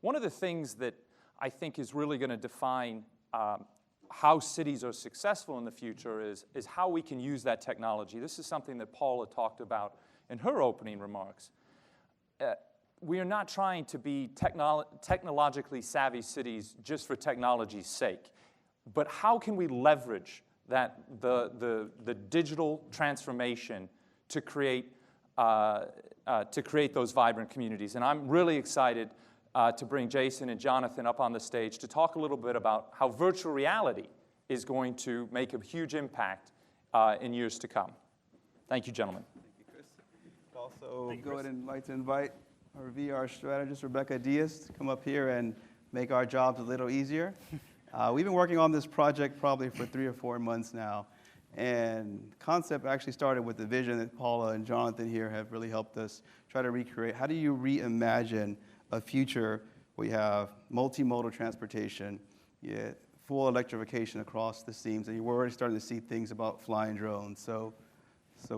One of the things that I think is really going to define how cities are successful in the future is how we can use that technology. This is something that Paula talked about in her opening remarks. We are not trying to be technologically savvy cities just for technology's sake, but how can we leverage the digital transformation to create those vibrant communities? And I'm really excited to bring Jason and Jonathan up on the stage to talk a little bit about how virtual reality is going to make a huge impact in years to come. Thank you, gentlemen. Thank you, Chris. Also, go ahead and like to invite our VR strategist, Rebecca Diaz, to come up here and make our jobs a little easier. We've been working on this project probably for 3 or 4 months now. And the concept actually started with the vision that Paula and Jonathan here have really helped us try to recreate. How do you reimagine a future where you have multimodal transportation, full electrification across the seams, and we're already starting to see things about flying drones. So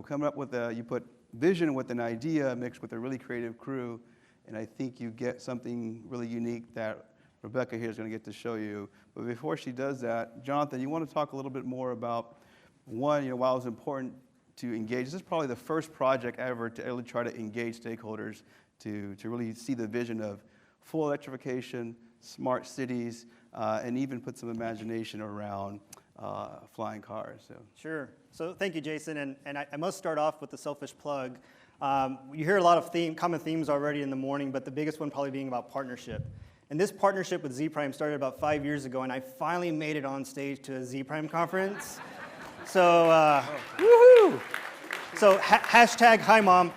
coming up with you put vision with an idea mixed with a really creative crew, and I think you get something really unique that Rebecca here is going to get to show you. But before she does that, Jonathan, you want to talk a little bit more about, one, while it's important to engage, this is probably the first project ever to really try to engage stakeholders to really see the vision of full electrification, smart cities, and even put some imagination around flying cars. So. Sure. So thank you, Jason. And I must start off with the selfish plug. You hear a lot of common themes already in the morning, but the biggest one probably being about partnership. And this partnership with Zpryme started about 5 years ago, and I finally made it on stage to a Zpryme conference. So, woohoo! So hashtag hi, Mom.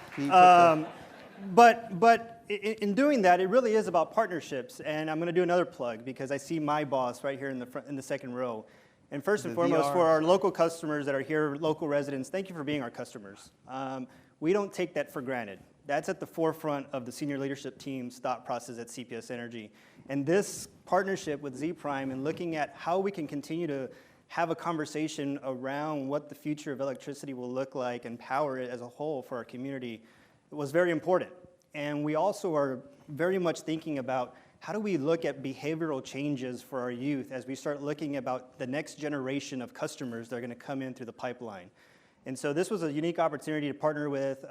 But in doing that, it really is about partnerships. And I'm going to do another plug because I see my boss right here in the second row. And first and foremost, for our local customers that are here, local residents, thank you for being our customers. We don't take that for granted. That's at the forefront of the senior leadership team's thought process at CPS Energy. And this partnership with Zpryme and looking at how we can continue to have a conversation around what the future of electricity will look like and power it as a whole for our community was very important. And we also are very much thinking about how do we look at behavioral changes for our youth as we start looking about the next generation of customers that are going to come in through the pipeline. And so this was a unique opportunity to partner with,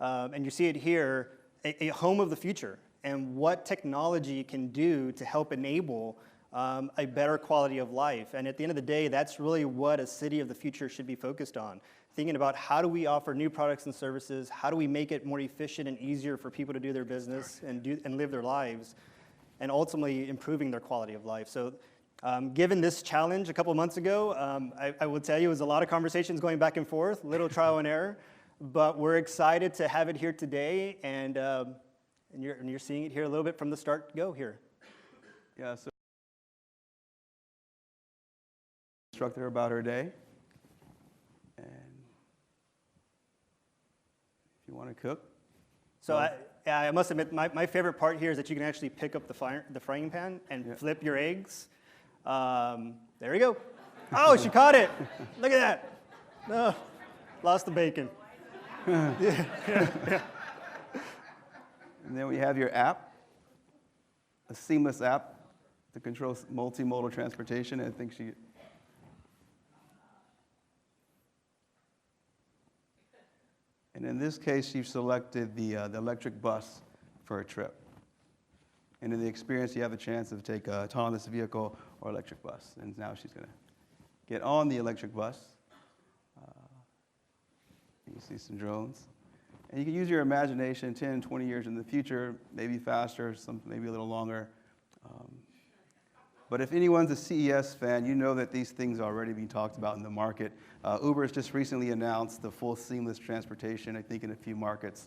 and you see it here, a home of the future and what technology can do to help enable a better quality of life. And at the end of the day, that's really what a city of the future should be focused on. Thinking about how do we offer new products and services, how do we make it more efficient and easier for people to do their business and live their lives, and ultimately improving their quality of life. So given this challenge a couple of months ago, I will tell you it was a lot of conversations going back and forth, little trial and error, but we're excited to have it here today, and you're seeing it here a little bit from the start go here. Yeah, so instructor about her day. And if you want to cook. So I must admit, my favorite part here is that you can actually pick up the frying pan and flip your eggs. There we go. Oh, she caught it. Look at that. Oh, lost the bacon. And then we have your app, a seamless app to control multimodal transportation. I think she. And in this case, she selected the electric bus for a trip. And in the experience, you have a chance to take an autonomous vehicle or electric bus. And now she's going to get on the electric bus. You can see some drones. And you can use your imagination 10, 20 years in the future, maybe faster, maybe a little longer. But if anyone's a CES fan, you know that these things are already being talked about in the market. Uber has just recently announced the full seamless transportation, I think, in a few markets.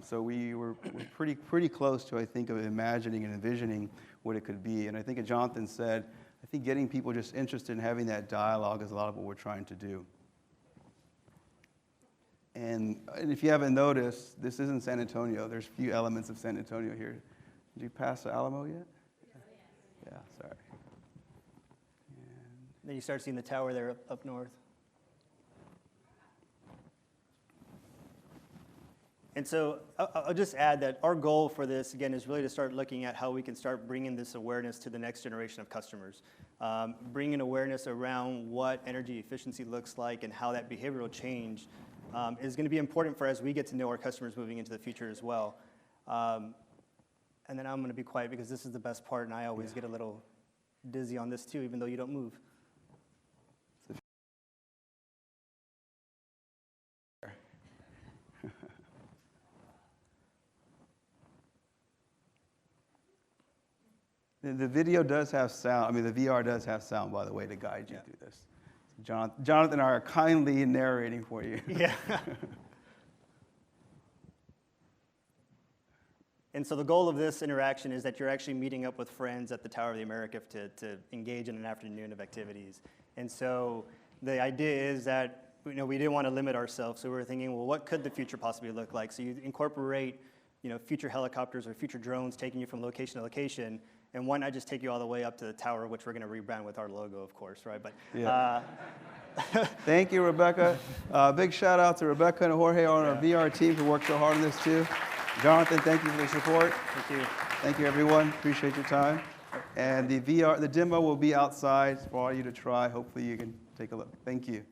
So we're pretty close to, I think, of imagining and envisioning what it could be. And I think, as Jonathan said, I think getting people just interested in having that dialogue is a lot of what we're trying to do. And if you haven't noticed, this isn't San Antonio. There's a few elements of San Antonio here. Did you pass the Alamo yet? Yeah, sorry. Then you start seeing the tower there up north. And so I'll just add that our goal for this, again, is really to start looking at how we can start bringing this awareness to the next generation of customers. Bringing awareness around what energy efficiency looks like and how that behavioral change is going to be important for as we get to know our customers moving into the future as well. And then I'm going to be quiet because this is the best part, and I always get a little dizzy on this too, even though you don't move. The video does have sound. I mean, the VR does have sound, by the way, to guide you through this. Jonathan and I are kindly narrating for you. Yeah. And so the goal of this interaction is that you're actually meeting up with friends at the Tower of the America to engage in an afternoon of activities. And so the idea is that we didn't want to limit ourselves, so we were thinking, well, what could the future possibly look like? So you incorporate future helicopters or future drones taking you from location to location, and why not just take you all the way up to the tower, which we're going to rebrand with our logo, of course, right? But yeah. Thank you, Rebecca. Big shout out to Rebecca and Jorge on our VR team who worked so hard on this too. Jonathan, thank you for the support. Thank you. Thank you, everyone. Appreciate your time. And the demo will be outside for all you to try. Hopefully you can take a look. Thank you.